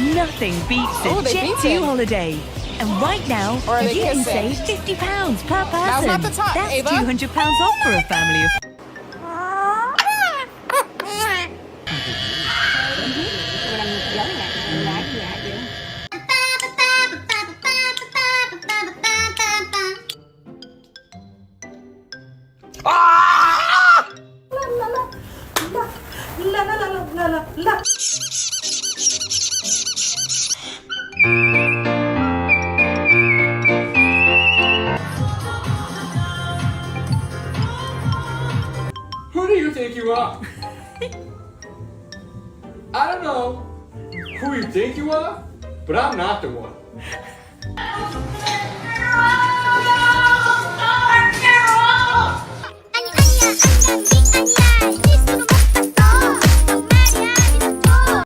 Nothing beats Oh, a they Jet beat 2 it. holiday. And right now, Or are they you can kissing? save £50 per person. Now's not the time, That's Ava. £200 off for a family of... When I'm yelling at you, I'm laughing at you. Who do you think you are? I don't know who you think you are, but I'm not the one.